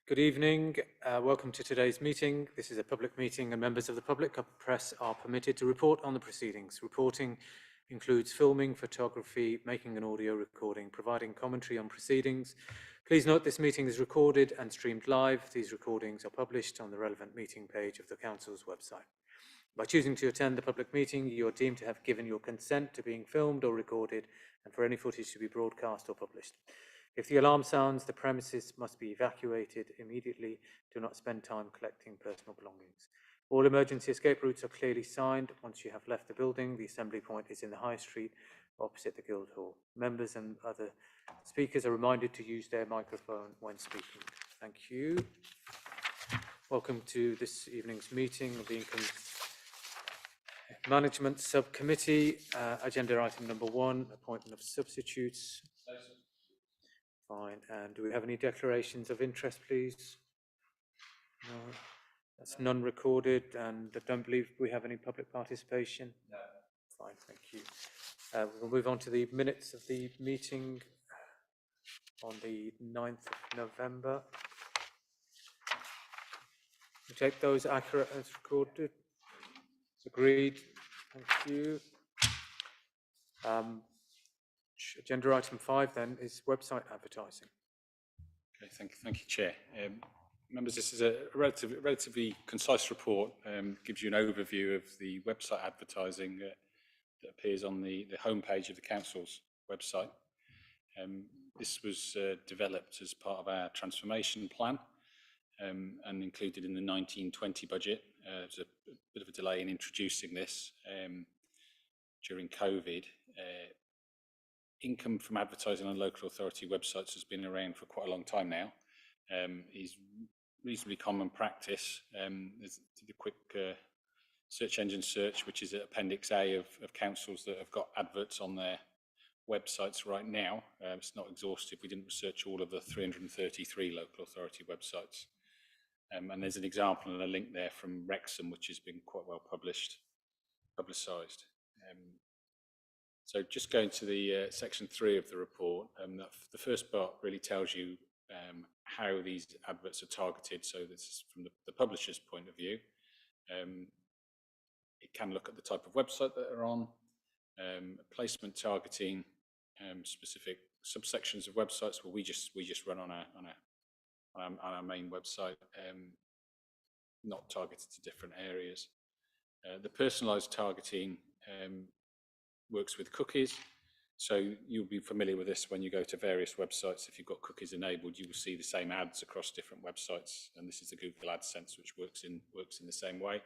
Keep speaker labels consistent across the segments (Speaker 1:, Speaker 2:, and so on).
Speaker 1: Good evening. Welcome to today's meeting. This is a public meeting and members of the public press are permitted to report on the proceedings. Reporting includes filming, photography, making an audio recording, providing commentary on proceedings. Please note this meeting is recorded and streamed live. These recordings are published on the relevant meeting page of the Council's website. By choosing to attend the public meeting, you are deemed to have given your consent to being filmed or recorded and for any footage to be broadcast or published. If the alarm sounds, the premises must be evacuated immediately. Do not spend time collecting personal belongings. All emergency escape routes are clearly signed. Once you have left the building, the assembly point is in the High Street opposite the Guildhall. Members and other speakers are reminded to use their microphone when speaking. Thank you. Welcome to this evening's meeting of the Income Management Subcommittee. Agenda item number 1, appointment of substitutes. Fine. And do we have any declarations of interest, please? No. That's none recorded, and I don't believe we have any public participation. No. Fine, thank you. We'll move on to the minutes of the meeting on the 9th of November. We take those accurate as recorded. Agreed. Thank you. Agenda item 5 then is website advertising.
Speaker 2: Okay, thank you, Chair. Members, this is a relatively concise report. Gives you an overview of the website advertising that appears on the homepage of the Council's website. This was developed as part of our transformation plan and included in the 1920 budget. There's a bit of a delay in introducing this during COVID. Income from advertising on local authority websites has been around for quite a long time now. Is reasonably common practice. There's a quick search engine search, which is Appendix A of councils that have got adverts on their websites right now. It's not exhaustive. We didn't research all of the 333 local authority websites. And there's an example and a link there from Wrexham, which has been quite well publicised. So just going to the section 3 of the report, the first part really tells you how these adverts are targeted. So this is from the publisher's point of view. It can look at the type of website that they're on, placement targeting, specific subsections of websites. Well, we just run on our main website, not targeted to different areas. The personalised targeting works with cookies. So you'll be familiar with this when you go to various websites. If you've got cookies enabled, you will see the same ads across different websites. And this is the Google AdSense, which works in the same way.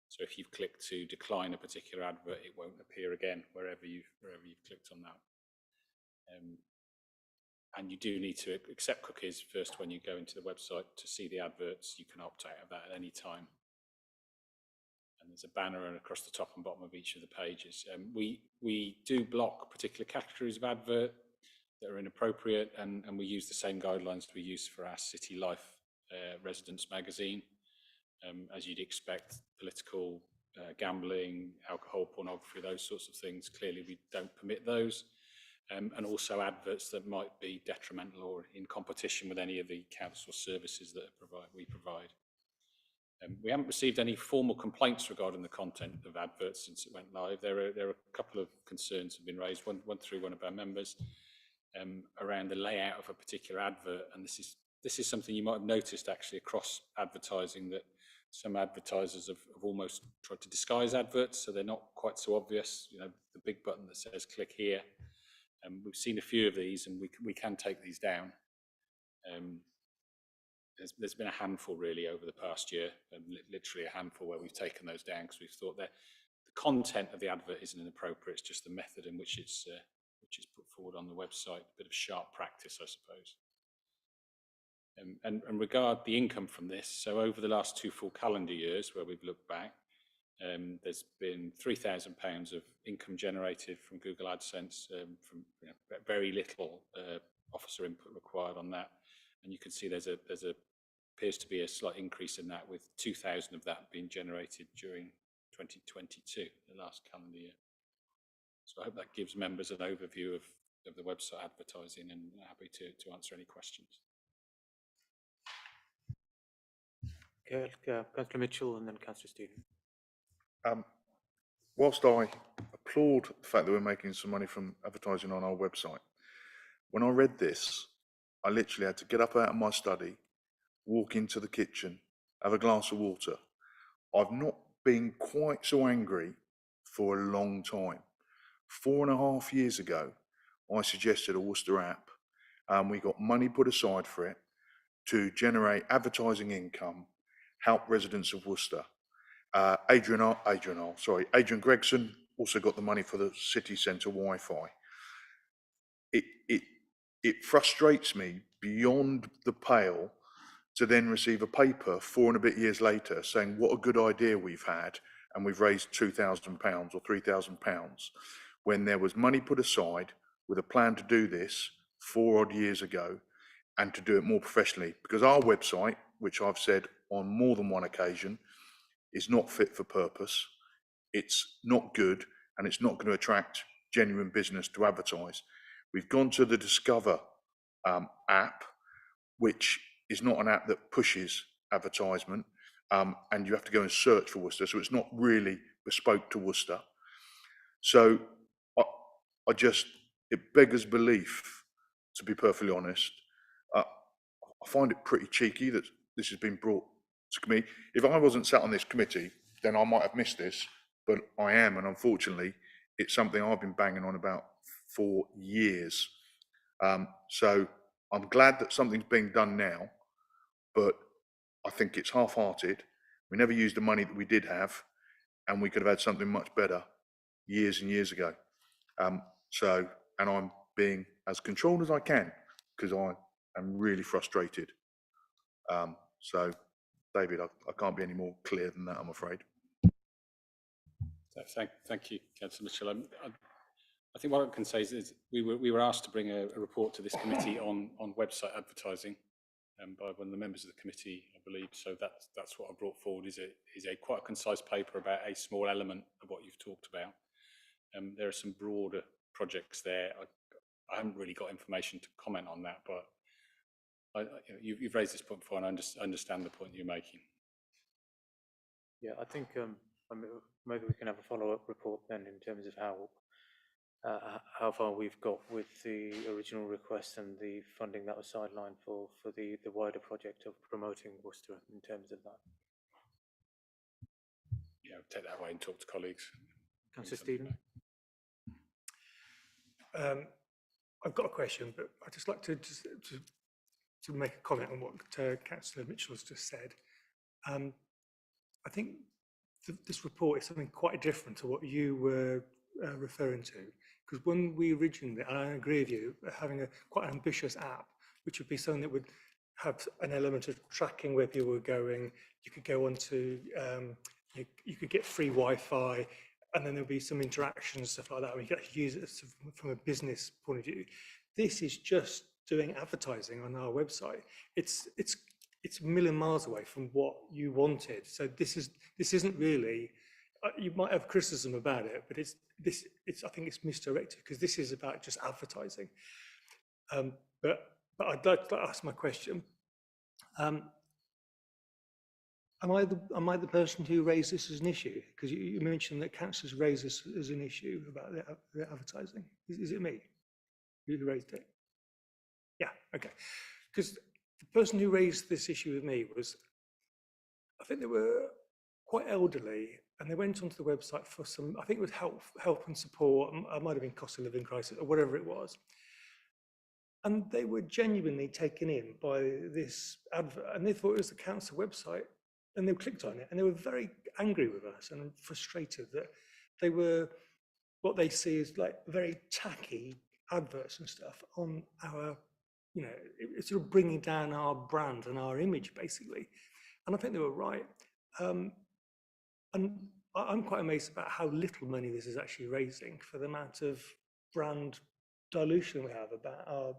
Speaker 2: So if you've clicked to decline a particular advert, it won't appear again wherever you've clicked on that. And you do need to accept cookies first when you go into the website to see the adverts. You can opt out of that at any time. And there's a banner across the top and bottom of each of the pages. We do block particular categories of advert that are inappropriate, and we use the same guidelines we use for our City Life residents magazine. As you'd expect, political, gambling, alcohol, pornography, those sorts of things, clearly we don't permit those. And also adverts that might be detrimental or in competition with any of the council services that we provide. We haven't received any formal complaints regarding the content of adverts since it went live. There are a couple of concerns have been raised, one through one of our members, around the layout of a particular advert. And this is something you might have noticed actually across advertising, that some advertisers have almost tried to disguise adverts, so they're not quite so obvious. You know, the big button that says click here. We've seen a few of these, and we can take these down. There's been a handful really over the past year, literally a handful where we've taken those down because we've thought that the content of the advert isn't inappropriate. It's just the method in which it's put forward on the website. A bit of sharp practice, I suppose. And regard the income from this. So over the last 2 full calendar years, where we've looked back, there's been £3,000 of income generated from Google AdSense, from very little officer input required on that. And you can see there's appears to be a slight increase in that, with 2,000 of that being generated during 2022, the last calendar year. So I hope that gives members an overview of the website advertising, and happy to answer any questions.
Speaker 1: Councillor Mitchell and then Councillor Stephen.
Speaker 3: Whilst I applaud the fact that we're making some money from advertising on our website, when I read this, I literally had to get up out of my study, walk into the kitchen, have a glass of water. I've not been quite so angry for a long time. 4.5 years ago, I suggested a Worcester app, and we got money put aside for it to generate advertising income, help residents of Worcester. Adrian Gregson also got the money for the city centre Wi-Fi. It frustrates me beyond the pale to then receive a paper 4 and a bit years later saying what a good idea we've had and we've raised £2,000 or £3,000 when there was money put aside with a plan to do this 4 odd years ago and to do it more professionally, because our website, which I've said on more than one occasion, is not fit for purpose, it's not good, and it's not going to attract genuine business to advertise. We've gone to the Discover app, which is not an app that pushes advertisement, and you have to go and search for Worcester, so it's not really bespoke to Worcester. So it beggars belief, to be perfectly honest. I find it pretty cheeky that this has been brought to committee. If I wasn't sat on this committee, then I might have missed this, but I am, and unfortunately, it's something I've been banging on about for years. So I'm glad that something's being done now, but I think it's half-hearted. We never used the money that we did have, and we could have had something much better years and years ago. And I'm being as controlled as I can because I am really frustrated. So, David, I can't be any more clear than that, I'm afraid.
Speaker 2: Thank you, Councillor Mitchell. I think what I can say is we were asked to bring a report to this committee on website advertising by one of the members of the committee, I believe. So that's what I brought forward. Is a quite concise paper about a small element of what you've talked about. There are some broader projects there. I haven't really got information to comment on that, but you've raised this point before, and I understand the point you're making.
Speaker 1: Yeah, I think maybe we can have a follow-up report then in terms of how far we've got with the original request and the funding that was sidelined for the wider project of promoting Worcester in terms of that.
Speaker 2: Yeah, I'll take that away and talk to colleagues.
Speaker 1: Councillor Stephen?
Speaker 4: I've got a question, but I'd just like to make a comment on what Councillor Mitchell has just said. I think this report is something quite different to what you were referring to, because when we originally, and I agree with you, having a quite ambitious app, which would be something that would have an element of tracking where people were going. You could go on to, you could get free Wi-Fi, and then there'll be some interaction and stuff like that. We could actually use it from a business point of view. This is just doing advertising on our website. It's a million miles away from what you wanted. So this isn't really. You might have criticism about it, but I think it's misdirected because this is about just advertising. But I'd like to ask my question. Am I the person who raised this as an issue? Because you mentioned that councillors raised this as an issue about the advertising. Is it me who raised it? Yeah, okay. Because the person who raised this issue with me was, I think they were quite elderly, and they went onto the website for some, I think it was help and support. It might have been cost of living crisis or whatever it was. And they were genuinely taken in by this advert, and they thought it was the council website. And they clicked on it, and they were very angry with us and frustrated that they were, what they see is like very tacky adverts and stuff on our, it's sort of bringing down our brand and our image, basically. And I think they were right. And I'm quite amazed about how little money this is actually raising for the amount of brand dilution we have about our,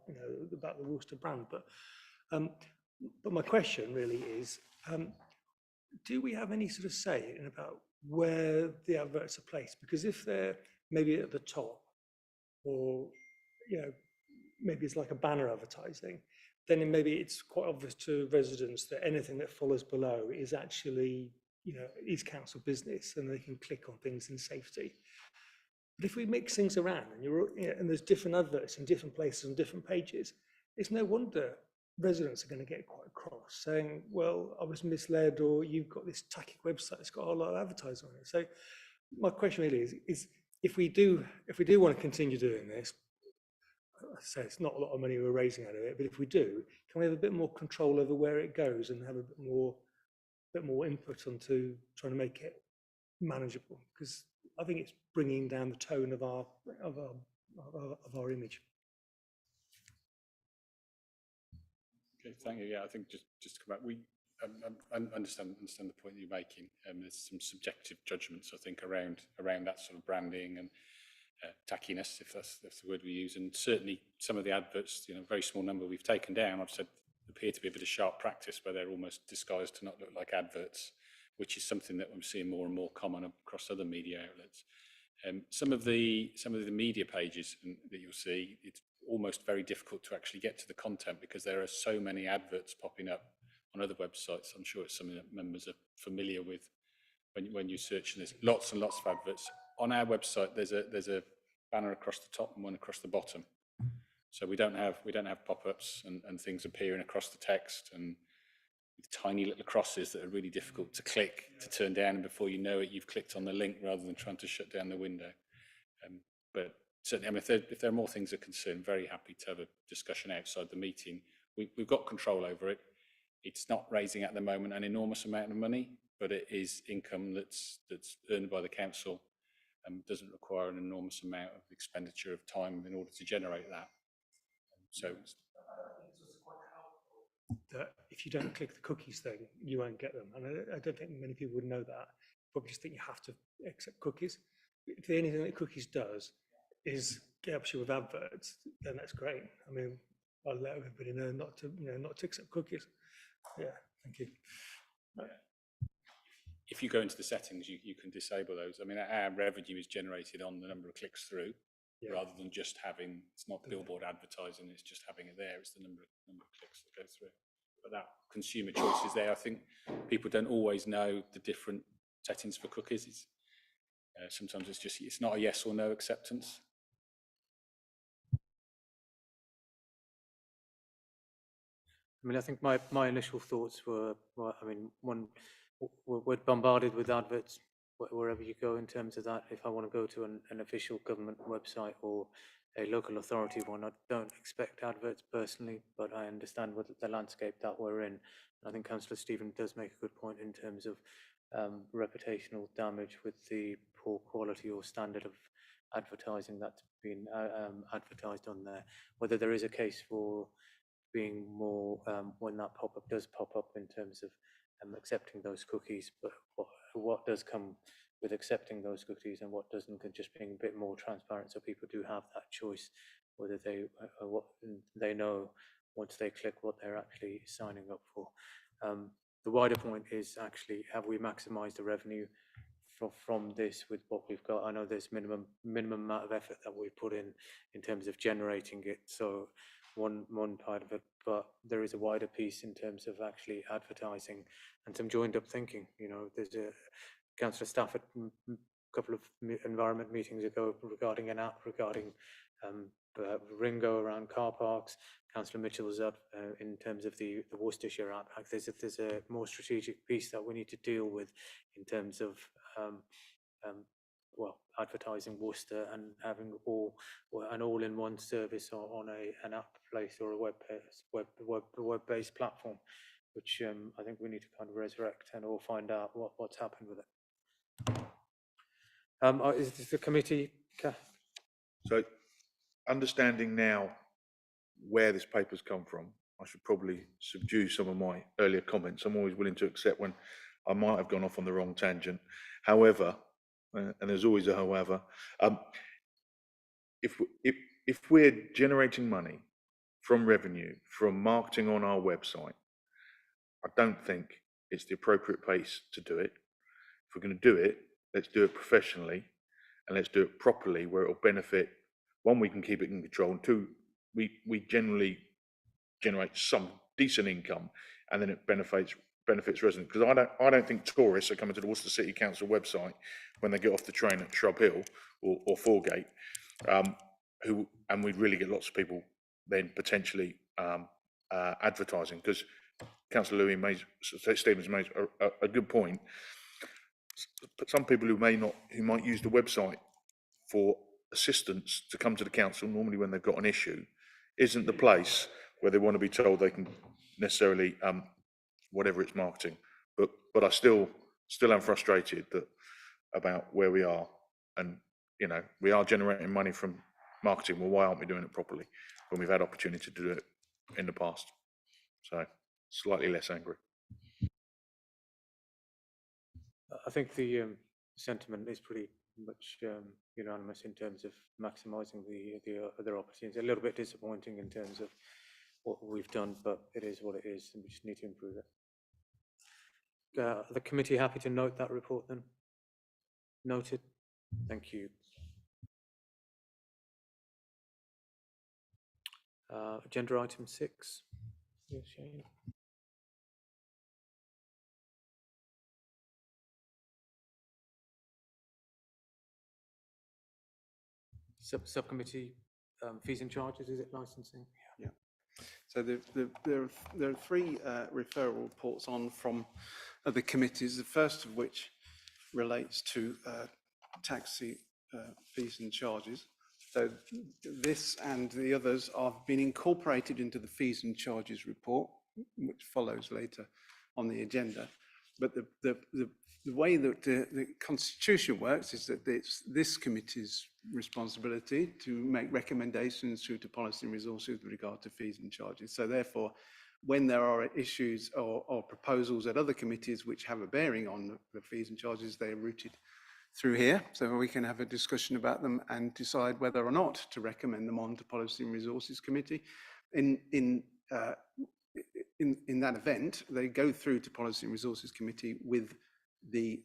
Speaker 4: about the Worcester brand. But my question really is, do we have any sort of say in about where the adverts are placed? Because if they're maybe at the top, or maybe it's like a banner advertising, then maybe it's quite obvious to residents that anything that follows below is actually, is council business, and they can click on things in safety. But if we mix things around and there's different adverts in different places on different pages, it's no wonder residents are going to get quite cross, saying, well, I was misled, or you've got this tacky website that's got a lot of advertising on it. So my question really is if we do want to continue doing this, I say it's not a lot of money we're raising out of it, but if we do, can we have a bit more control over where it goes and have a bit more input onto trying to make it manageable? Because I think it's bringing down the tone of our image.
Speaker 2: Okay, thank you. Yeah, I think just to come back, we understand the point you're making. There's some subjective judgments, I think, around that sort of branding and tackiness, if that's the word we use. And certainly some of the adverts, very small number we've taken down, I've said appear to be a bit of sharp practice where they're almost disguised to not look like adverts, which is something that I'm seeing more and more common across other media outlets. Some of the media pages that you'll see, it's almost very difficult to actually get to the content because there are so many adverts popping up on other websites. I'm sure it's something that members are familiar with when you search, and there's lots and lots of adverts. On our website, there's a banner across the top and one across the bottom. So we don't have pop-ups and things appearing across the text and with tiny little crosses that are really difficult to click to turn down, and before you know it, you've clicked on the link rather than trying to shut down the window. But certainly, if there are more things of concern, very happy to have a discussion outside the meeting. We've got control over it. It's not raising at the moment an enormous amount of money, but it is income that's earned by the council and doesn't require an enormous amount of expenditure of time in order to generate that. So
Speaker 4: that if you don't click the cookies thing, you won't get them. And I don't think many people would know that. Probably just think you have to accept cookies. If the only thing that cookies does is get up you with adverts, then that's great. I mean, I'll let everybody know not to accept cookies. Yeah, thank you.
Speaker 2: If you go into the settings, you can disable those. I mean, our revenue is generated on the number of clicks through, rather than just having, it's not billboard advertising, it's just having it there. It's the number of clicks that go through. But that consumer choice is there. I think people don't always know the different settings for cookies. It's, sometimes it's not a yes or no acceptance.
Speaker 1: I mean, I think my initial thoughts were, well, I mean, we're bombarded with adverts wherever you go in terms of that. If I want to go to an official government website or a local authority one, I don't expect adverts personally, but I understand what the landscape that we're in. I think Councillor Stephen does make a good point in terms of reputational damage with the poor quality or standard of advertising that's been advertised on there. Whether there is a case for being more when that pop-up does pop up in terms of accepting those cookies, but what does come with accepting those cookies and what doesn't, and just being a bit more transparent so people do have that choice, whether they what they know once they click what they're actually signing up for. The wider point is actually, have we maximised the revenue from this with what we've got? I know there's minimum amount of effort that we put in terms of generating it. So one part of it, but there is a wider piece in terms of actually advertising and some joined up thinking. There's a Councillor Stafford a couple of environment meetings ago regarding an app regarding Ringo around car parks. Councillor Mitchell's up in terms of the Worcestershire app. There's a more strategic piece that we need to deal with in terms of advertising Worcester and having an all-in-one service on an app place or a web-based platform, which I think we need to kind of resurrect and or find out what's happened with it. Is this the committee?
Speaker 3: So, understanding now where this paper's come from, I should probably subdue some of my earlier comments. I'm always willing to accept when I might have gone off on the wrong tangent. However, and there's always a however, if we're generating money from revenue, from marketing on our website, I don't think it's the appropriate place to do it. If we're going to do it, let's do it professionally and let's do it properly where it'll benefit. One, we can keep it in control, and two, we generally generate some decent income, and then it benefits residents. Because I don't think tourists are coming to the Worcester City Council website when they get off the train at Shrub Hill or Foregate, and we'd really get lots of people then potentially advertising. Because Councillor Stevens made a good point. But some people who might use the website for assistance to come to the council, normally when they've got an issue, isn't the place where they want to be told they can necessarily whatever it's marketing. But I still am frustrated about where we are, and we are generating money from marketing. Well, why aren't we doing it properly when we've had opportunity to do it in the past? So slightly less angry.
Speaker 1: I think the sentiment is pretty much unanimous in terms of maximising the other opportunities. A little bit disappointing in terms of what we've done, but it is what it is, and we just need to improve it. The committee happy to note that report then? Noted. Thank you. Agenda item 6. Yes, Shane. Subcommittee fees and charges, is it licensing?
Speaker 5: Yeah. So there are 3 referral reports on from other committees, the first of which relates to taxi fees and charges. So this and the others have been incorporated into the fees and charges report, which follows later on the agenda. But the way that the Constitution works is that it's this committee's responsibility to make recommendations through to policy and resources with regard to fees and charges. So therefore, when there are issues or proposals at other committees which have a bearing on the fees and charges, they are routed through here, so we can have a discussion about them and decide whether or not to recommend them on to Policy and Resources Committee. In that event, they go through to Policy and Resources Committee with the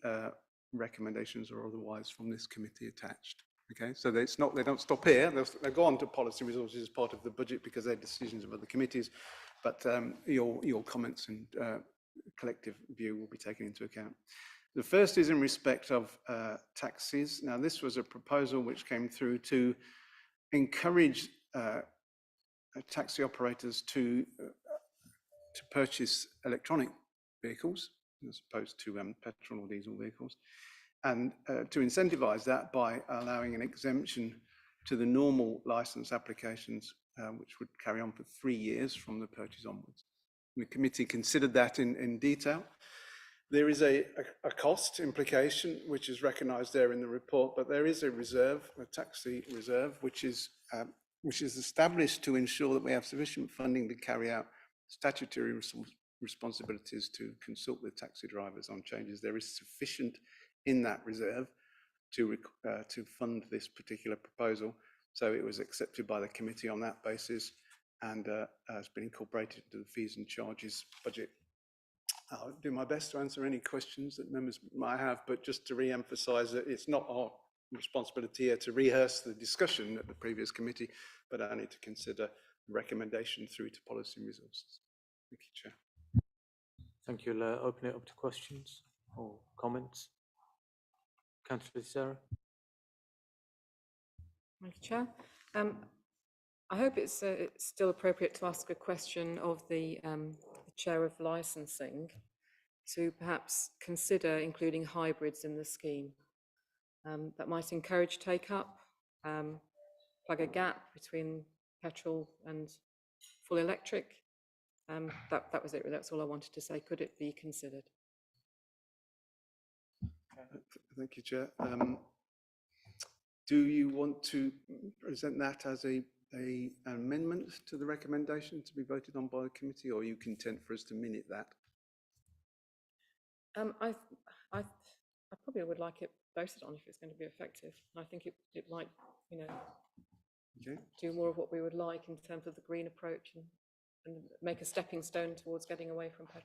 Speaker 5: recommendations or otherwise from this committee attached. Okay, so they don't stop here. They'll go on to Policy and Resources as part of the budget because they're decisions of other committees. But your comments and collective view will be taken into account. The first is in respect of taxis. Now, this was a proposal which came through to encourage taxi operators to purchase electronic vehicles as opposed to petrol or diesel vehicles, and to incentivise that by allowing an exemption to the normal licence applications, which would carry on for 3 years from the purchase onwards. The committee considered that in detail. There is a cost implication, which is recognised there in the report, but there is a reserve, a taxi reserve, which is established to ensure that we have sufficient funding to carry out statutory responsibilities to consult with taxi drivers on changes. There is sufficient in that reserve to fund this particular proposal. So it was accepted by the committee on that basis and has been incorporated into the fees and charges budget. I'll do my best to answer any questions that members might have, but just to re-emphasise that it's not our responsibility here to rehearse the discussion at the previous committee, but only to consider the recommendation through to Policy and Resources. Thank you, Chair.
Speaker 1: Thank you. I'll open it up to questions or comments. Councillor Sarah.
Speaker 6: Thank you, Chair. I hope it's still appropriate to ask a question of the Chair of Licensing to perhaps consider including hybrids in the scheme. That might encourage take-up, plug a gap between petrol and full electric. That was it. That's all I wanted to say. Could it be considered?
Speaker 5: Thank you, Chair. Do you want to present that as an amendment to the recommendation to be voted on by the committee, or are you content for us to minute that?
Speaker 6: I probably would like it voted on if it's going to be effective. I think it might,
Speaker 5: Okay.
Speaker 6: do more of what we would like in terms of the green approach and make a stepping stone towards getting away from petrol.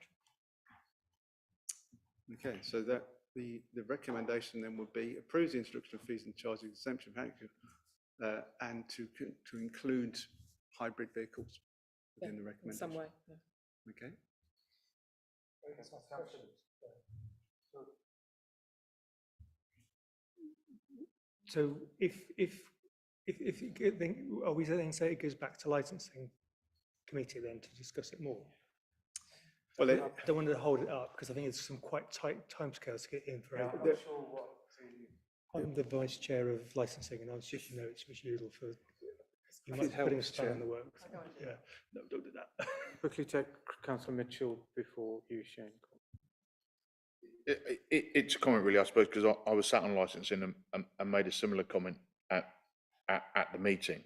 Speaker 5: Okay, so that the recommendation then would be approves the introduction of fees and charges exemption factor and to include hybrid vehicles within the
Speaker 6: in
Speaker 5: recommendation.
Speaker 6: some way. Yeah.
Speaker 5: Okay.
Speaker 4: So then, are we then say it goes back to licensing committee then to discuss it more?
Speaker 5: Well,
Speaker 4: I don't want to hold it up because I think it's some quite tight timescales to get in for April.
Speaker 1: I'm not sure what
Speaker 4: I'm the vice chair of licensing, and I was just, it's usual for you
Speaker 5: If
Speaker 4: might
Speaker 5: it
Speaker 4: be putting a
Speaker 5: helps,
Speaker 4: spanner in
Speaker 5: Chair.
Speaker 4: the works. Yeah, no, don't do that.
Speaker 1: quickly take Councillor Mitchell before you, Shane.
Speaker 3: It's a comment really, I suppose, because I was sat on licensing and made a similar comment at the meeting.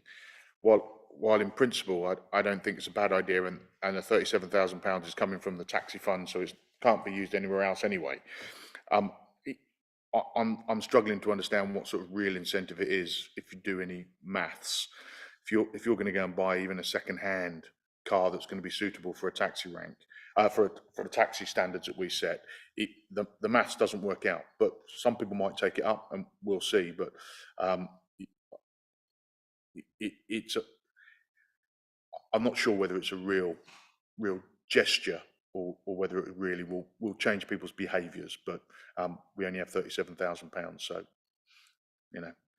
Speaker 3: While in principle, I don't think it's a bad idea, and the £37,000 is coming from the taxi fund, so it can't be used anywhere else anyway. I'm struggling to understand what sort of real incentive it is if you do any maths. If you're going to go and buy even a second-hand car that's going to be suitable for a taxi rank, for the taxi standards that we set, the maths doesn't work out. But some people might take it up, and we'll see. But I'm not sure whether it's a real gesture or whether it really will change people's behaviours. But we only have £37,000, so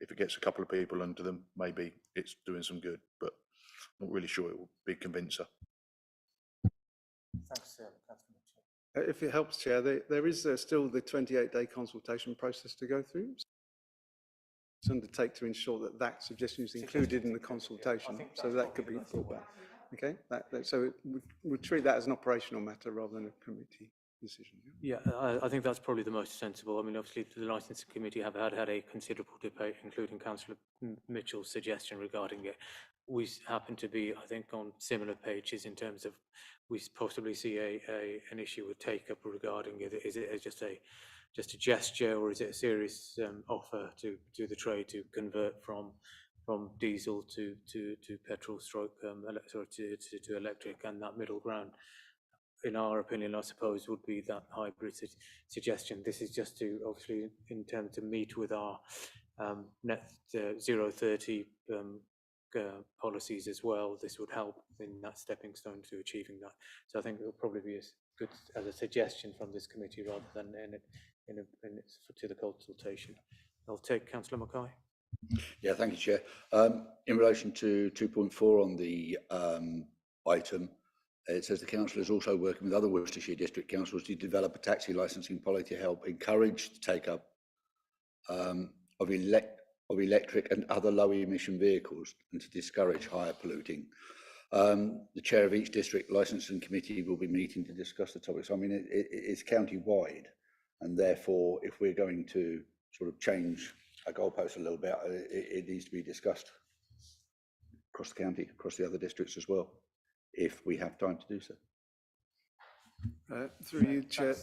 Speaker 3: if it gets a couple of people under them, maybe it's doing some good. But I'm not really sure it will be a convincer.
Speaker 1: Thanks, Councillor Mitchell.
Speaker 5: If it helps, Chair, there is still the 28-day consultation process to go through. It's undertake to ensure that that suggestion is included in the consultation, so that could be brought back. Okay, so we'll treat that as an operational matter rather than a committee decision.
Speaker 1: Yeah, I think that's probably the most sensible. I mean, obviously, the licensing committee have had a considerable debate, including Councillor Mitchell's suggestion regarding it. We happen to be, I think, on similar pages in terms of we possibly see an issue with take up regarding it. Is it just a gesture, or is it a serious offer to the trade to convert from diesel to petrol stroke to electric, and that middle ground, in our opinion, I suppose, would be that hybrid suggestion. This is just to obviously in terms to meet with our net 030 policies as well. This would help in that stepping stone to achieving that. So I think it will probably be as good as a suggestion from this committee rather than to the consultation. I'll take Councillor Mackay.
Speaker 7: Yeah, thank you, Chair. In relation to 2.4 on the item, it says the council is also working with other Worcestershire district councils to develop a taxi licensing policy to help encourage the take-up of electric and other low-emission vehicles and to discourage higher polluting. The chair of each district licensing committee will be meeting to discuss the topic. So, I mean, it's county-wide, and therefore, if we're going to sort of change a goalpost a little bit, it needs to be discussed across the county, across the other districts as well, if we have time to do so.
Speaker 5: Through you, Chair.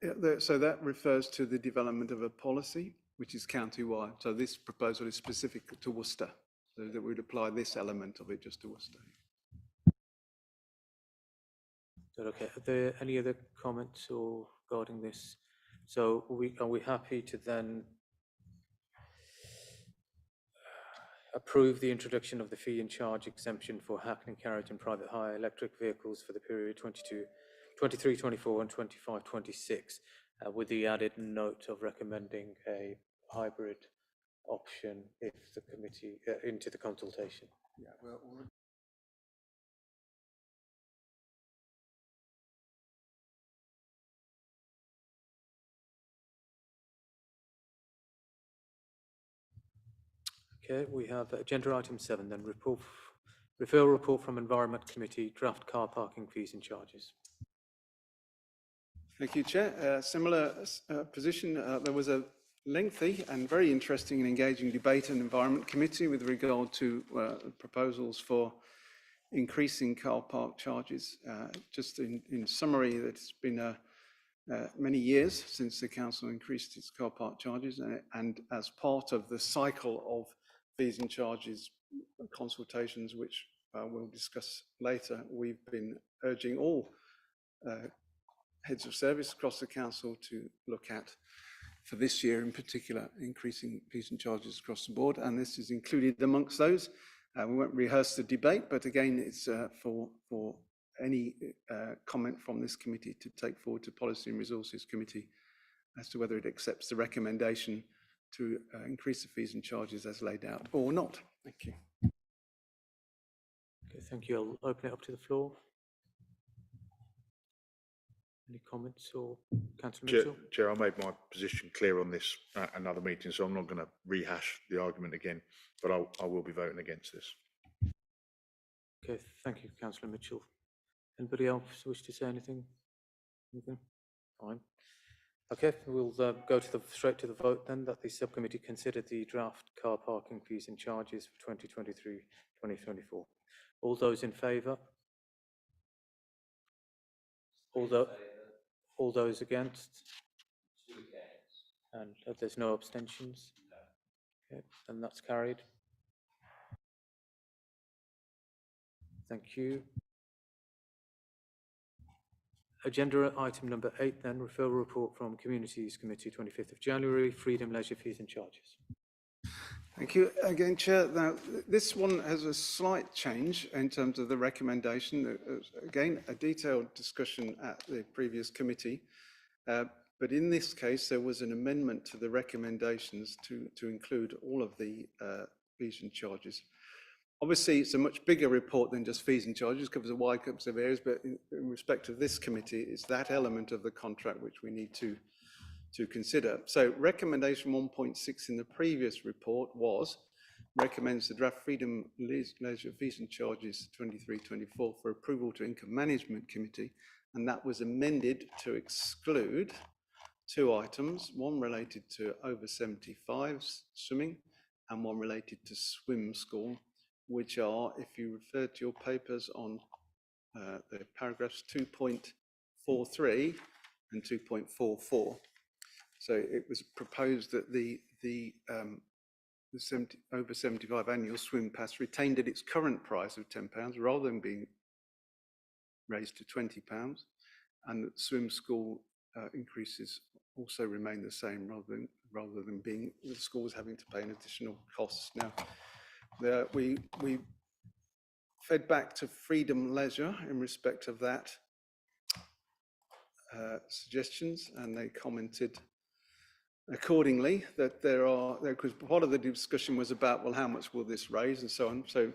Speaker 5: Yeah, so that refers to the development of a policy, which is county-wide. So this proposal is specific to Worcester, so that we'd apply this element of it just to Worcester.
Speaker 1: Okay. Are there any other comments or regarding this? So are we happy to then approve the introduction of the fee and charge exemption for Hackney Carriage and private hire electric vehicles for the period 23-24 and 25-26, with the added note of recommending a hybrid option if the committee into the consultation?
Speaker 5: Yeah, well,
Speaker 1: Okay, we have agenda item 7, then referral report from Environment Committee, draft car parking fees and charges.
Speaker 5: thank you, Chair. Similar position. There was a lengthy and very interesting and engaging debate in the Environment Committee with regard to proposals for increasing car park charges. Just in summary, it's been many years since the council increased its car park charges, and as part of the cycle of fees and charges consultations, which we'll discuss later, we've been urging all heads of service across the council to look at, for this year in particular, increasing fees and charges across the board, and this is included amongst those. We won't rehearse the debate, but again, it's for any comment from this committee to take forward to Policy and Resources Committee as to whether it accepts the recommendation to increase the fees and charges as laid out or not. Thank you.
Speaker 1: Okay, thank you. I'll open it up to the floor. Any comments or Councillor Mitchell?
Speaker 3: Chair, I made my position clear on this at another meeting, so I'm not going to rehash the argument again, but I will be voting against this.
Speaker 1: Okay, thank you, Councillor Mitchell. Anybody else wish to say anything? Anything? Fine. Okay, we'll go to straight to the vote then, that the subcommittee consider the draft car parking fees and charges for 2023-2024. All those in favour? All those against? And there's no abstentions? Okay, and that's carried. Thank you. Agenda item number 8 then, referral report from Communities Committee, 25th of January, freedom, leisure fees and charges.
Speaker 5: Thank you again, Chair. Now, this one has a slight change in terms of the recommendation. Again, a detailed discussion at the previous committee, but in this case, there was an amendment to the recommendations to include all of the fees and charges. Obviously, it's a much bigger report than just fees and charges, covers a wide group of areas, but in respect of this committee, it's that element of the contract which we need to consider. So recommendation 1.6 in the previous report recommends the draft freedom, leisure fees and charges 23-24 for approval to Income Management Committee, and that was amended to exclude 2 items, one related to over 75s swimming and one related to swim school, which are, if you refer to your papers on the paragraphs 2.43 and 2.44. So it was proposed that the over 75 annual swim pass retained at its current price of £10 rather than being raised to £20, and that swim school increases also remain the same rather than being the schools having to pay an additional cost. Now, we fed back to Freedom Leisure in respect of that suggestions, and they commented accordingly that because part of the discussion was about, well, how much will this raise and so on. So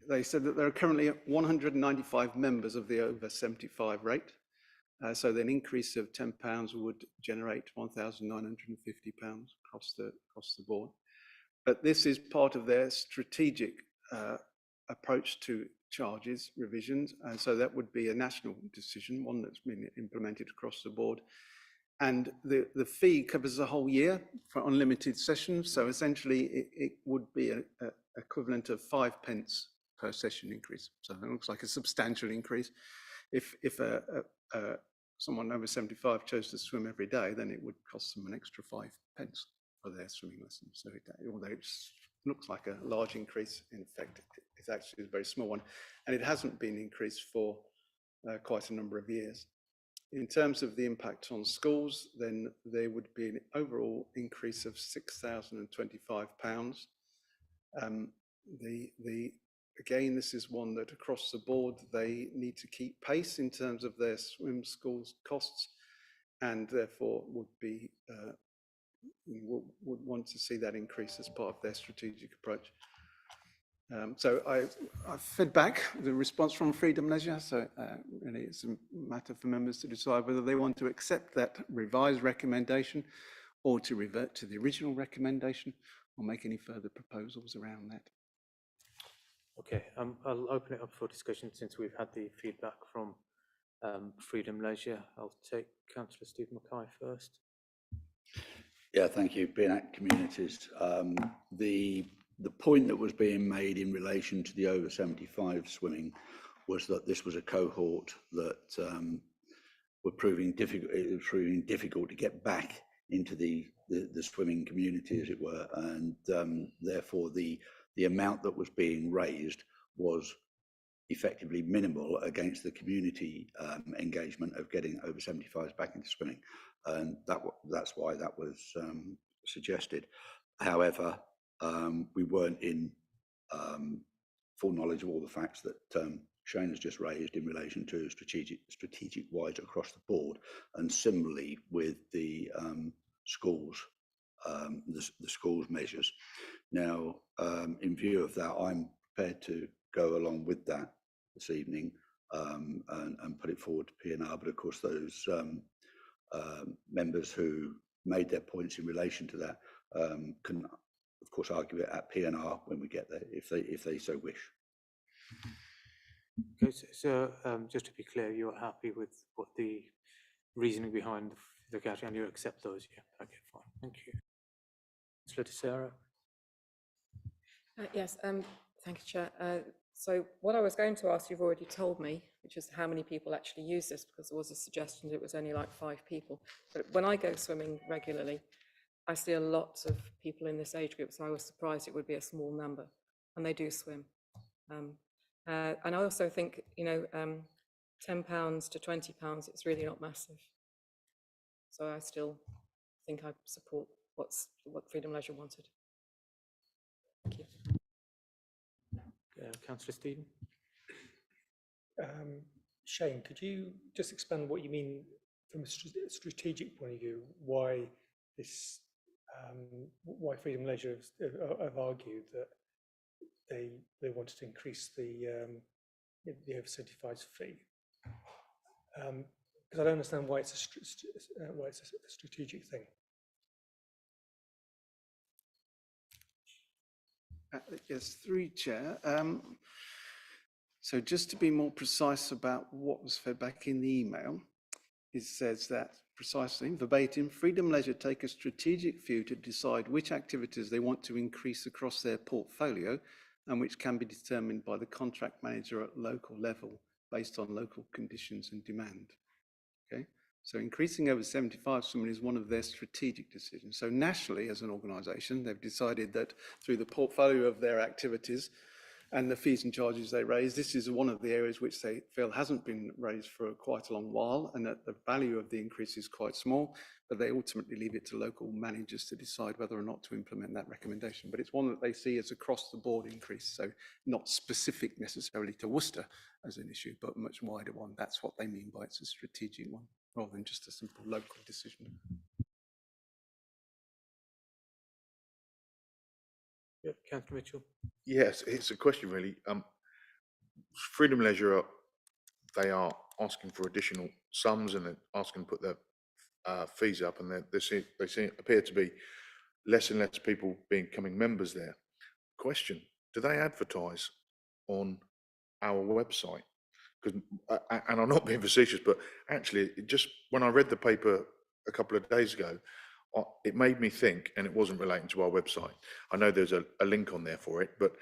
Speaker 5: they said that there are currently 195 members of the over 75 rate. So an increase of £10 would generate £1,950 across the board. But this is part of their strategic approach to charges revisions, and so that would be a national decision, one that's been implemented across the board. And the fee covers the whole year for unlimited sessions, so essentially it would be a equivalent of 5p per session increase. So it looks like a substantial increase. If someone over 75 chose to swim every day, then it would cost them an extra 5p for their swimming lessons. So although it looks like a large increase, in effect, it's actually a very small one. And it hasn't been increased for quite a number of years. In terms of the impact on schools, then there would be an overall increase of £6,025. Again, this is one that across the board, they need to keep pace in terms of their swim schools costs, and therefore would want to see that increase as part of their strategic approach. So I've fed back the response from Freedom Leisure, so really it's a matter for members to decide whether they want to accept that revised recommendation or to revert to the original recommendation or make any further proposals around that.
Speaker 1: Okay, I'll open it up for discussion since we've had the feedback from Freedom Leisure. I'll take Councillor Steve Mackay first.
Speaker 7: Yeah, thank you. Being at Communities, the point that was being made in relation to the over 75 swimming was that this was a cohort that were proving difficult. It was proving difficult to get back into the swimming community, as it were, and therefore the amount that was being raised was effectively minimal against the community engagement of getting over 75s back into swimming, and that's why that was suggested. However, we weren't in full knowledge of all the facts that Shane has just raised in relation to strategic wide across the board, and similarly with the schools, the schools measures. Now, in view of that, I'm prepared to go along with that this evening and put it forward to P&R. But of course, those members who made their points in relation to that can, of course, argue it at P&R when we get there, if they so wish.
Speaker 1: Okay, so just to be clear, you're happy with what the reasoning behind the category, and you accept those? Yeah. Okay, fine. Thank you. Councillor Sarah.
Speaker 6: Yes, thank you, Chair. So what I was going to ask, you've already told me, which is how many people actually use this, because there was a suggestion that it was only like 5 people. But when I go swimming regularly, I see a lot of people in this age group, so I was surprised it would be a small number, and they do swim. And I also think, you know, £10 to £20, it's really not massive. So I still think I support what Freedom Leisure wanted. Thank you.
Speaker 1: Councillor Stephen.
Speaker 4: Shane, could you just expand what you mean from a strategic point of view, why this, why Freedom Leisure have argued that they wanted to increase the over 75s fee? Because I don't understand why it's a strategic thing.
Speaker 5: Yes, through you, Chair. So just to be more precise about what was fed back in the email, it says that precisely, verbatim, Freedom Leisure take a strategic view to decide which activities they want to increase across their portfolio and which can be determined by the contract manager at local level based on local conditions and demand. Okay, so increasing over 75 swimming is one of their strategic decisions. So nationally, as an organisation, they've decided that through the portfolio of their activities and the fees and charges they raise, this is one of the areas which they feel hasn't been raised for quite a long while, and that the value of the increase is quite small, but they ultimately leave it to local managers to decide whether or not to implement that recommendation. But it's one that they see as across the board increase, so not specific necessarily to Worcester as an issue, but a much wider one. That's what they mean by it's a strategic one, rather than just a simple local decision.
Speaker 1: Yeah, Councillor Mitchell.
Speaker 3: Yes, it's a question really. Freedom Leisure, they are asking for additional sums and they're asking to put their fees up, and they appear to be less and less people becoming members there. Question: do they advertise on our website? Because, and I'm not being facetious, but actually, just when I read the paper a couple of days ago, it made me think, and it wasn't relating to our website. I know there's a link on there for it, but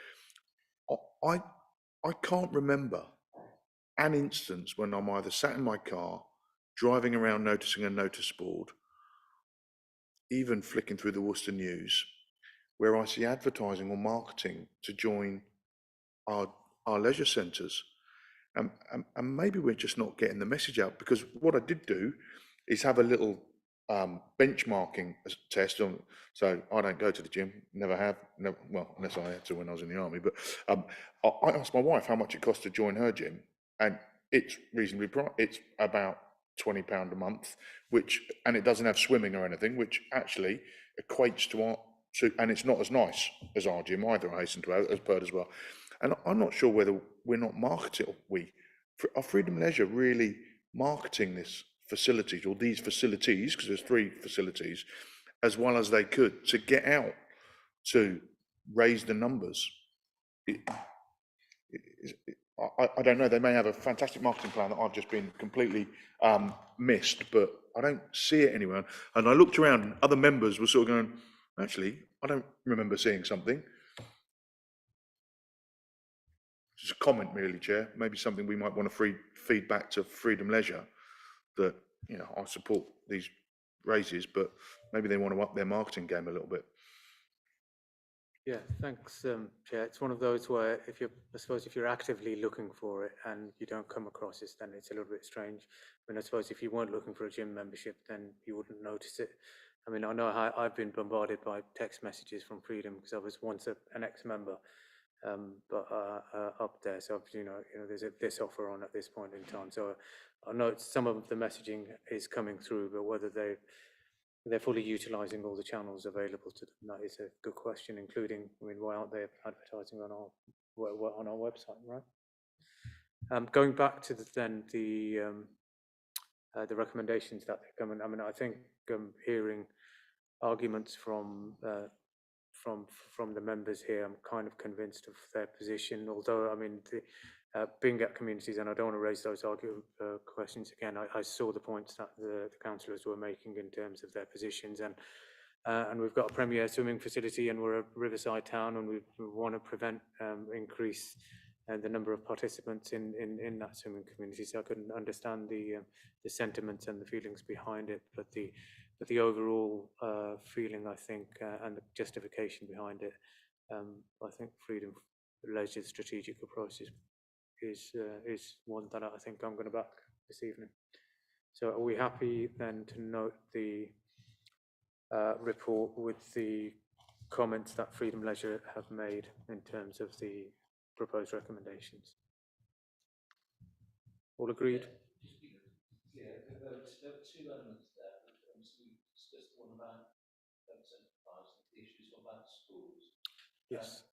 Speaker 3: I can't remember an instance when I'm either sat in my car, driving around noticing a notice board, even flicking through the Worcester News, where I see advertising or marketing to join our leisure centres. And maybe we're just not getting the message out, because what I did do is have a little benchmarking test on. So I don't go to the gym, never have, no, well, unless I had to when I was in the army. But I asked my wife how much it costs to join her gym, and it's reasonably priced. It's about £20 a month, and it doesn't have swimming or anything, which actually equates to and it's not as nice as our gym either, I hasten to add, as per as well. And I'm not sure whether we're not marketing, are Freedom Leisure really marketing this facilities, or these facilities, because there's 3 facilities, as well as they could, to get out to raise the numbers? I don't know, they may have a fantastic marketing plan that I've just been completely missed, but I don't see it anywhere. And I looked around and other members were sort of going, actually, I don't remember seeing something. Just a comment really, Chair, maybe something we might want to feed back to Freedom Leisure, that, you know, I support these raises, but maybe they want to up their marketing game a little bit.
Speaker 1: Yeah, thanks, Chair. It's one of those where I suppose if you're actively looking for it and you don't come across it, then it's a little bit strange. I mean, I suppose if you weren't looking for a gym membership, then you wouldn't notice it. I mean, I know I've been bombarded by text messages from Freedom because I was once an ex-member, but up there. So there's this offer on at this point in time. So I know some of the messaging is coming through, but whether they're fully utilising all the channels available to them, that is a good question. Including, I mean, why aren't they advertising on our website, right? Going back to the recommendations that they're coming. I mean, I think hearing arguments from the members here, I'm kind of convinced of their position. Although, I mean, being at communities, and I don't want to raise those questions again. I saw the points that the councillors were making in terms of their positions, and we've got a premier swimming facility, and we're a riverside town, and we want to prevent increase and the number of participants in that swimming community. So I couldn't understand the sentiments and the feelings behind it, but the overall feeling, I think, and the justification behind it, I think Freedom Leisure's strategic approach is one that I think I'm going to back this evening. So are we happy then to note the report with the comments that Freedom Leisure have made in terms of the proposed recommendations? All agreed?
Speaker 7: Yeah, there were two elements there. Obviously, we discussed the one about centralising the issues about schools.
Speaker 1: Yes.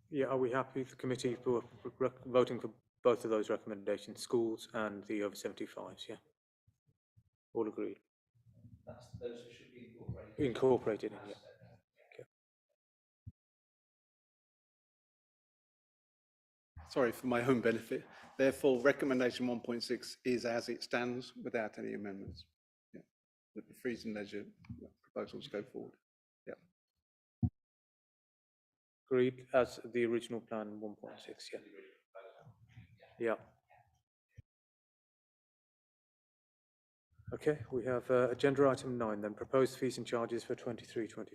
Speaker 1: Yeah, are we happy, the committee, for voting for both of those recommendations, schools and the over 75s? Yeah. All agreed.
Speaker 7: Those should be incorporated.
Speaker 1: Incorporated in, yeah. Okay.
Speaker 5: Sorry, for my own benefit. Therefore, recommendation 1.6 is as it stands without any amendments. Yeah. The Freedom Leisure proposals go forward. Yeah.
Speaker 1: Agreed as the original plan 1.6, yeah. Yeah. Okay, we have agenda item 9 then, proposed fees and charges for 23-24.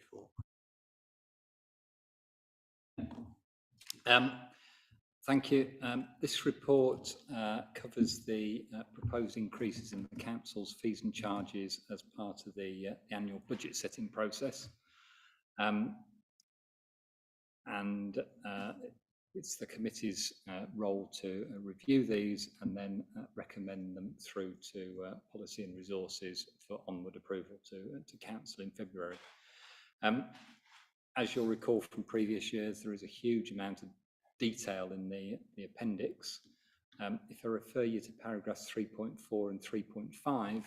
Speaker 8: Thank you. This report covers the proposed increases in the council's fees and charges as part of the annual budget setting process. It's the committee's role to review these and then recommend them through to policy and resources for onward approval to council in February. As you'll recall from previous years, there is a huge amount of detail in the appendix. If I refer you to paragraphs 3.4 and 3.5,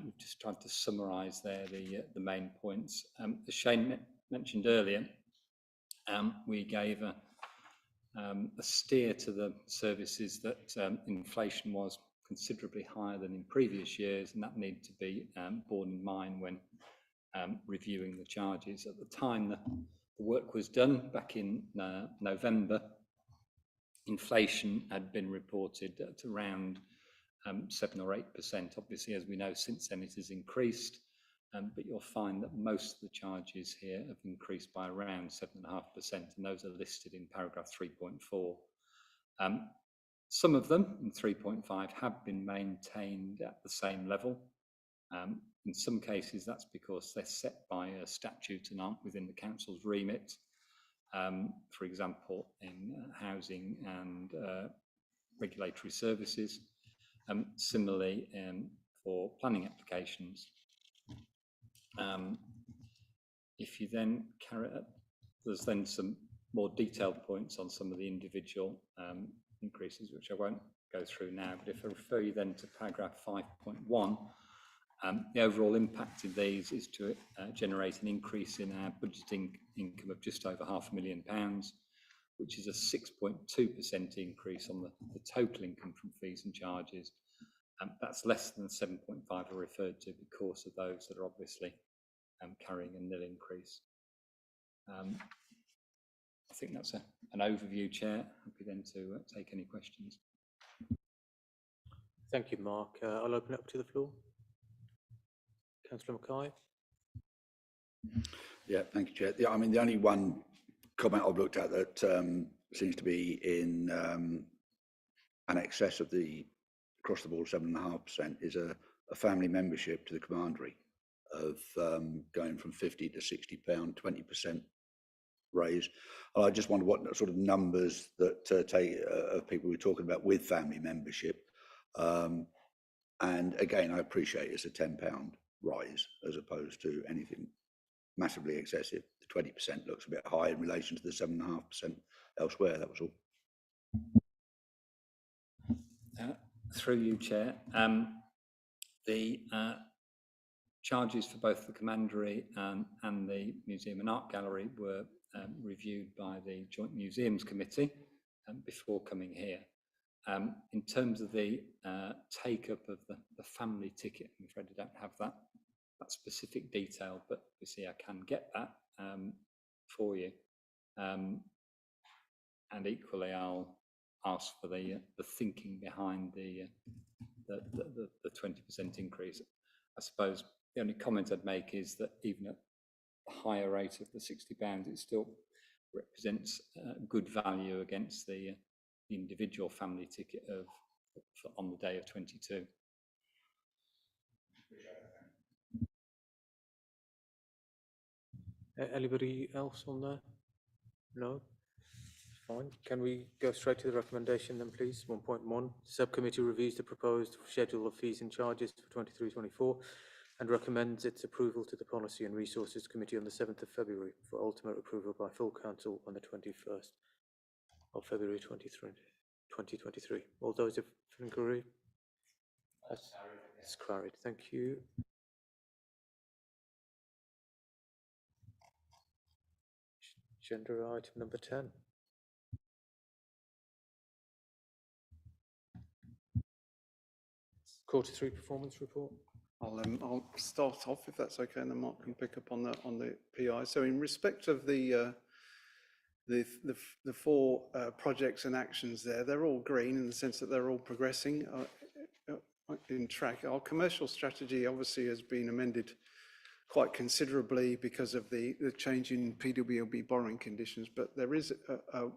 Speaker 8: we've just tried to summarise there the main points. As Shane mentioned earlier, we gave a steer to the services that inflation was considerably higher than in previous years, and that needed to be borne in mind when reviewing the charges. At the time the work was done, back in November, inflation had been reported at around 7 or 8%. Obviously, as we know, since then it has increased. But you'll find that most of the charges here have increased by around 7.5%, and those are listed in paragraph 3.4. Some of them, in 3.5, have been maintained at the same level. In some cases, that's because they're set by a statute and aren't within the council's remit. For example, in housing and regulatory services. Similarly, for planning applications. If you then carry it, there's then some more detailed points on some of the individual increases, which I won't go through now, but if I refer you then to paragraph 5.1, the overall impact of these is to generate an increase in our budgeting income of just over £500,000, which is a 6.2% increase on the total income from fees and charges. That's less than the 7.5 I referred to because of those that are obviously carrying a nil increase. I think that's an overview, Chair. Happy then to take any questions.
Speaker 1: Thank you, Mark. I'll open it up to the floor. Councillor Mackay.
Speaker 7: Yeah, thank you, Chair. Yeah, I mean, the only one comment I've looked at that seems to be in an excess of the across the board 7.5% is a a family membership to the commandery of going from £50 to £60, 20% raise. And I just wonder what sort of numbers that of people we're talking about with family membership. And again, I appreciate it's a £10 rise as opposed to anything massively excessive. The 20% looks a bit high in relation to the 7.5% elsewhere. That was all.
Speaker 8: Through you, Chair. The charges for both the Commandery and the Museum and Art Gallery were reviewed by the Joint Museums Committee before coming here. In terms of the take-up of the family ticket, I'm afraid I don't have that specific detail, but obviously I can get that for you. And equally, I'll ask for the thinking behind the 20% increase. I suppose the only comment I'd make is that even at the higher rate of the £60, it still represents good value against the individual family ticket on the day of 22.
Speaker 1: Anybody else on there? No? Fine. Can we go straight to the recommendation then, please? 1.1. Subcommittee reviews the proposed schedule of fees and charges for 23-24 and recommends its approval to the Policy and Resources Committee on the 7th of February for ultimate approval by full council on the 21st of February 2023. All those in agree? That's carried. Thank you. Agenda item number 10. Q3 performance report.
Speaker 5: I'll start off if that's okay, and then Mark can pick up on the PI. So in respect of the four projects and actions there, they're all green in the sense that they're all progressing in track. Our commercial strategy obviously has been amended quite considerably because of the change in PWLB borrowing conditions, but there is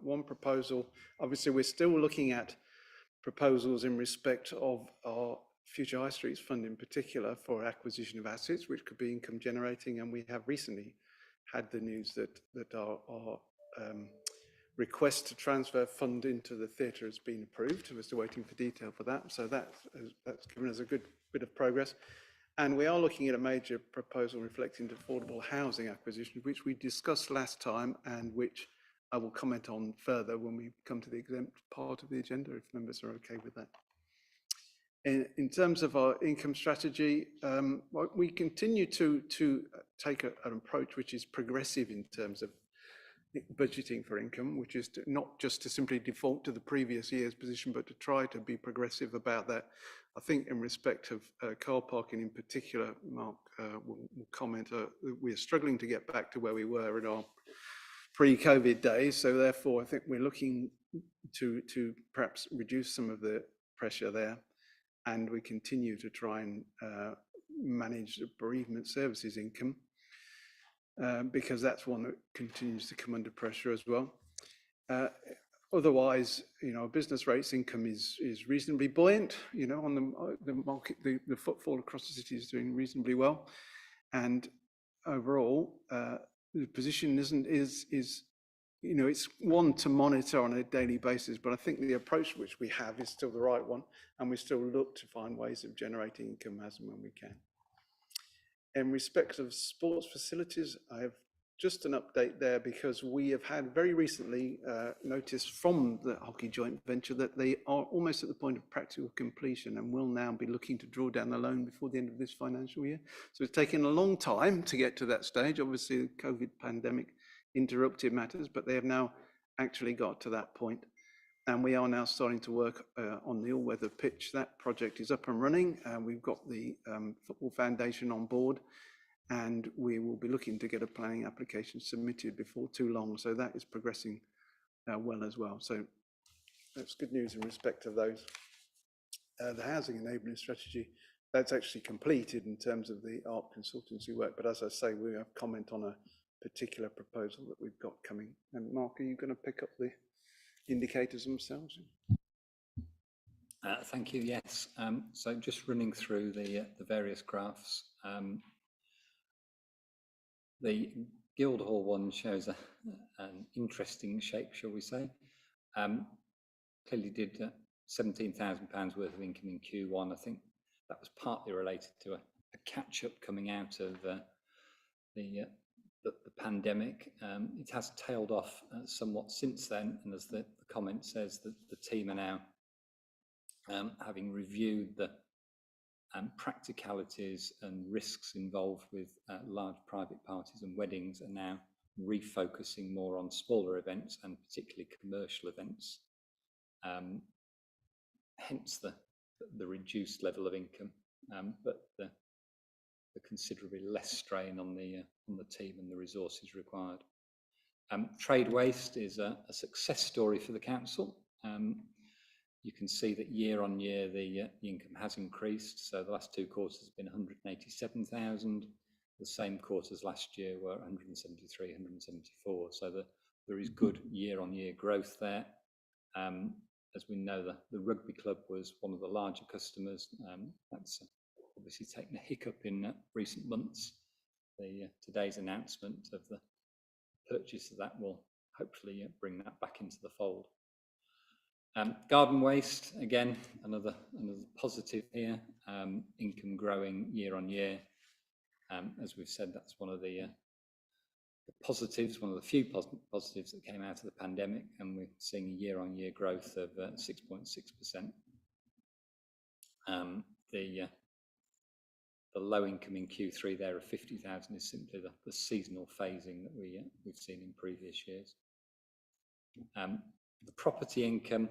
Speaker 5: one proposal. Obviously, we're still looking at proposals in respect of our Future High Streets Fund in particular for acquisition of assets, which could be income generating, and we have recently had the news that our request to transfer fund into the theatre has been approved. We're still waiting for detail for that, so that's given us a good bit of progress. And we are looking at a major proposal reflecting affordable housing acquisition, which we discussed last time and which I will comment on further when we come to the exempt part of the agenda, if members are okay with that. In terms of our income strategy, we continue to take an approach which is progressive in terms of budgeting for income, which is not just to simply default to the previous year's position, but to try to be progressive about that. I think in respect of car parking in particular, Mark will comment, we're struggling to get back to where we were in our pre-COVID days. So therefore, I think we're looking to perhaps reduce some of the pressure there. And we continue to try and manage the bereavement services income because that's one that continues to come under pressure as well. Otherwise, business rates income is reasonably buoyant. On the market, the footfall across the city is doing reasonably well, and overall, the position is it's one to monitor on a daily basis. But I think the approach which we have is still the right one, and we still look to find ways of generating income as and when we can. In respect of sports facilities, I have just an update there because we have had very recently notice from the hockey joint venture that they are almost at the point of practical completion and will now be looking to draw down the loan before the end of this financial year. So it's taken a long time to get to that stage. Obviously, the COVID pandemic interrupted matters, but they have now actually got to that point. And we are now starting to work on the all-weather pitch. That project is up and running. We've got the football foundation on board, and we will be looking to get a planning application submitted before too long. So that is progressing well as well. So that's good news in respect of those. The housing enabling strategy, that's actually completed in terms of the art consultancy work. But as I say, we have comment on a particular proposal that we've got coming. And Mark, are you going to pick up the indicators themselves?
Speaker 8: Thank you. Yes. So just running through the various graphs. The Guildhall one shows an interesting shape, shall we say. Clearly did £17,000 worth of income in Q1. I think that was partly related to a catch-up coming out of the pandemic. It has tailed off somewhat since then, and as the comment says, that the team are now having reviewed the practicalities and risks involved with large private parties and weddings, are now refocusing more on smaller events and particularly commercial events. Hence the reduced level of income, but the considerably less strain on the team and the resources required. Trade waste is a success story for the council. You can see that year on year the income has increased. So the last 2 quarters has been 187,000. The same quarters last year were 173, 174. So there is good year on year growth there. As we know, the rugby club was one of the larger customers. That's obviously taken a hiccup in recent months. Today's announcement of the purchase of that will hopefully bring that back into the fold. Garden waste, again, another positive here. Income growing year on year. As we've said, that's one of the positives, one of the few positives that came out of the pandemic, and we're seeing a year on year growth of 6.6%. The low income in Q3 there of 50,000 is simply the seasonal phasing that we've seen in previous years. The property income,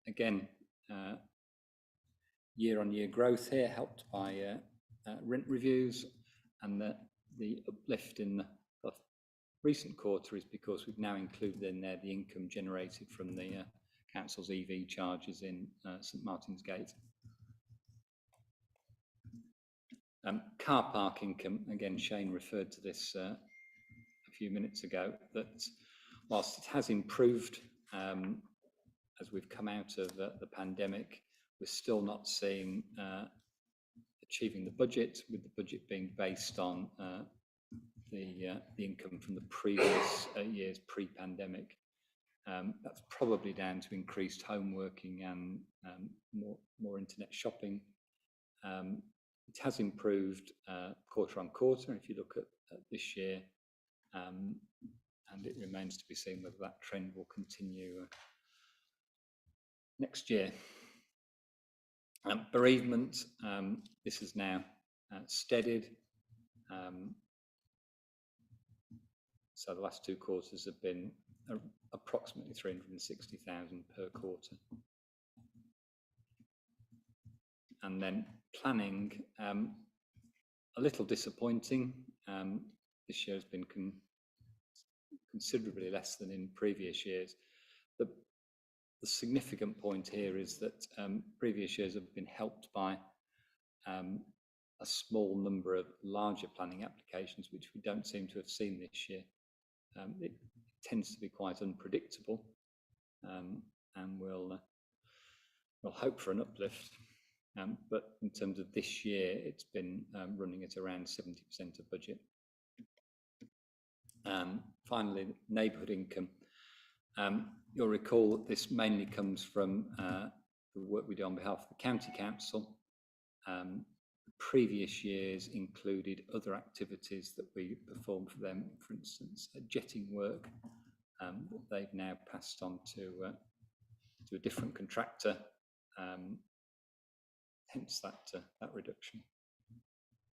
Speaker 8: again, year-on-year growth here, helped by rent reviews, and the uplift in the recent quarter is because we've now included in there the income generated from the council's EV charges in St Martin's Gate. Car park income, again, Shane referred to this a few minutes ago, that whilst it has improved as we've come out of the pandemic, we're still not seeing achieving the budget, with the budget being based on the income from the previous years pre-pandemic. That's probably down to increased home working and more internet shopping. It has improved quarter on quarter if you look at this year, and it remains to be seen whether that trend will continue next year. Bereavement, this is now steadied. So the last 2 quarters have been approximately 360,000 per quarter. And then planning, a little disappointing. This year has been considerably less than in previous years. The significant point here is that previous years have been helped by a small number of larger planning applications, which we don't seem to have seen this year. It tends to be quite unpredictable, and we'll hope for an uplift. But in terms of this year, it's been running at around 70% of budget. Finally, neighbourhood income. You'll recall that this mainly comes from the work we do on behalf of the County Council. Previous years included other activities that we performed for them, for instance, jetting work that they've now passed on to a different contractor, hence that reduction.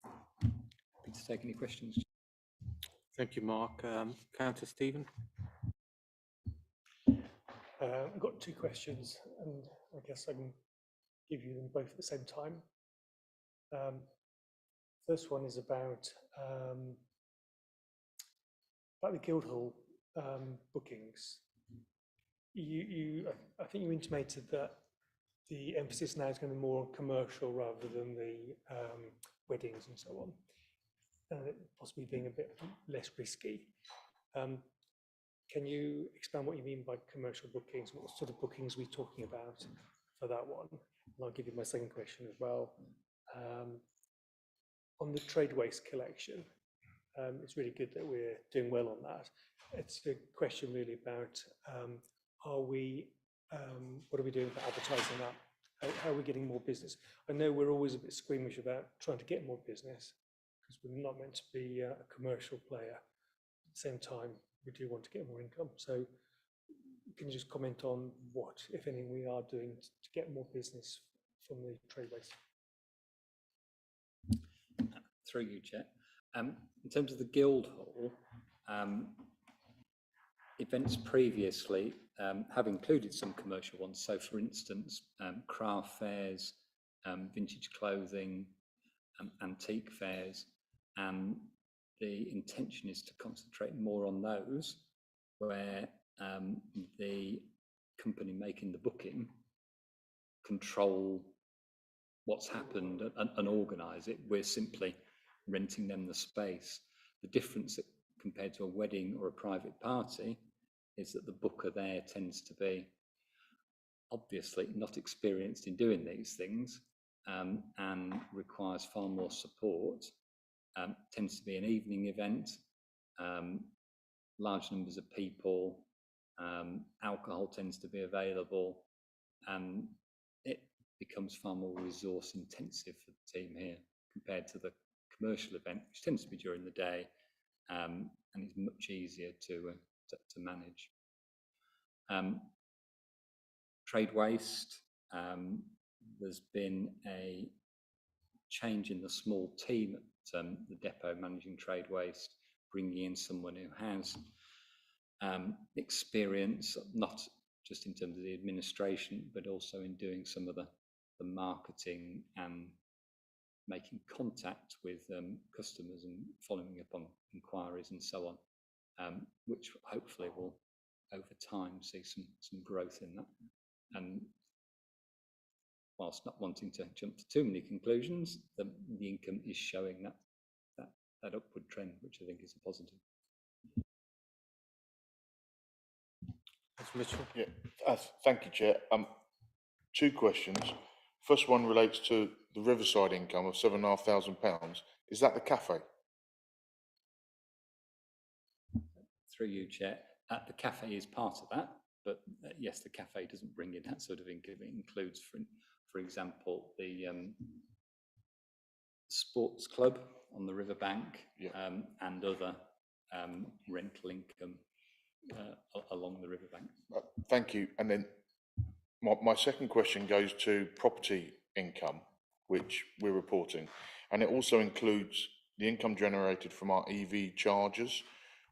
Speaker 8: Happy to take any questions.
Speaker 1: Thank you, Mark. Councillor Stephen.
Speaker 4: I've got 2 questions, and I guess I can give you them both at the same time. First one is about the Guildhall bookings. I think you intimated that the emphasis now is going to be more commercial rather than the weddings and so on, possibly being a bit less risky. Can you expand what you mean by commercial bookings? What sort of bookings are we talking about? for that one. And I'll give you my second question as well. On the trade waste collection, it's really good that we're doing well on that. It's a question really about what are we doing for advertising that? How are we getting more business? I know we're always a bit squeamish about trying to get more business because we're not meant to be a commercial player. At the same time, we do want to get more income. So can you just comment on what, if anything, we are doing to get more business from the trade waste?
Speaker 8: Through you, Chair. In terms of the Guildhall, events previously have included some commercial ones. So, for instance, craft fairs, vintage clothing, antique fairs, and the intention is to concentrate more on those where the company making the booking control what's happened and organise it. We're simply renting them the space. The difference compared to a wedding or a private party is that the booker there tends to be obviously not experienced in doing these things and requires far more support. Tends to be an evening event, large numbers of people, alcohol tends to be available, and it becomes far more resource intensive for the team here compared to the commercial event, which tends to be during the day and is much easier to manage. Trade waste, there's been a change in the small team at the depot managing trade waste, bringing in someone who has experience, not just in terms of the administration, but also in doing some of the marketing and making contact with customers and following up on inquiries and so on, which hopefully will over time see some growth in that. And whilst not wanting to jump to too many conclusions, the income is showing that upward trend, which I think is a positive.
Speaker 1: Mr. Mitchell.
Speaker 3: Yeah, thank you, Chair. Two questions. First one relates to the Riverside income of £7,500. Is that the cafe?
Speaker 8: Through you, Chair. The cafe is part of that, but yes, the cafe doesn't bring in that sort of income. It includes, for example, the sports club on the riverbank,
Speaker 3: yeah.
Speaker 8: And other rental income along the riverbank.
Speaker 3: Thank you. And then my second question goes to property income, which we're reporting, and it also includes the income generated from our EV chargers,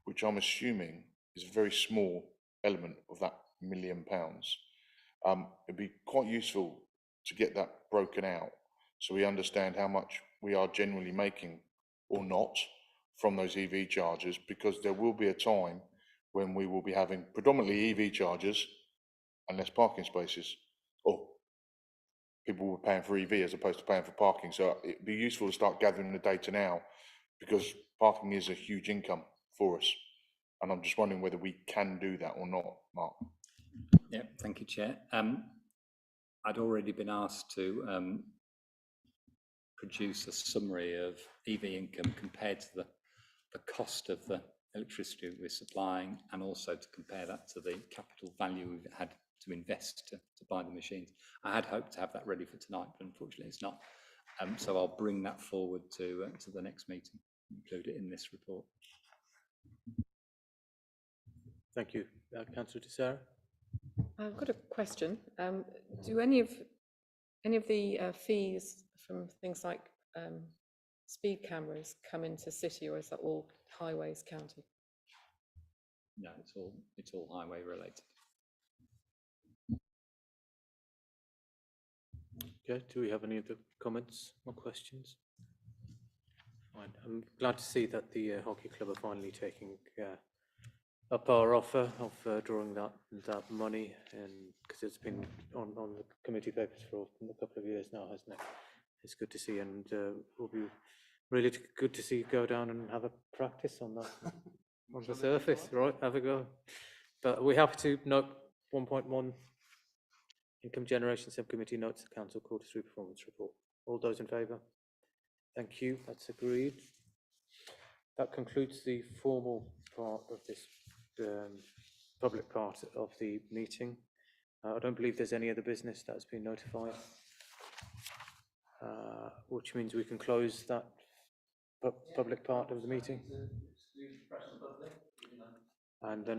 Speaker 3: which I'm assuming is a very small element of that £1 million. It'd be quite useful to get that broken out so we understand how much we are generally making or not from those EV chargers, because there will be a time when we will be having predominantly EV chargers and less parking spaces, or people were paying for EV as opposed to paying for parking. So it'd be useful to start gathering the data now, because parking is a huge income for us. And I'm just wondering whether we can do that or not, Mark.
Speaker 8: Yeah, thank you, Chair. I'd already been asked to produce a summary of EV income compared to the cost of the electricity we're supplying, and also to compare that to the capital value we've had to invest to buy the machines. I had hoped to have that ready for tonight, but unfortunately it's not. So I'll bring that forward to the next meeting, include it in this report.
Speaker 1: Thank you. Councillor Sarah.
Speaker 6: I've got a question. Do any of the fees from things like speed cameras come into city, or is that all highways county?
Speaker 8: No, it's all highway related.
Speaker 1: Okay, do we have any other comments or questions? Fine. I'm glad to see that the hockey club are finally taking up our offer of drawing that money, and because it's been on the committee papers for a couple of years now, hasn't it? It's good to see, and will be really good to see you go down and have a practice on that on the surface, right? Have a go. But we have to note 1.1 Income Generation Subcommittee notes the Council Quarter 3 performance report. All those in favour? Thank you, that's agreed. That concludes the formal part of this public part of the meeting. I don't believe there's any other business that has been notified, which means we can close that public part of the meeting. And then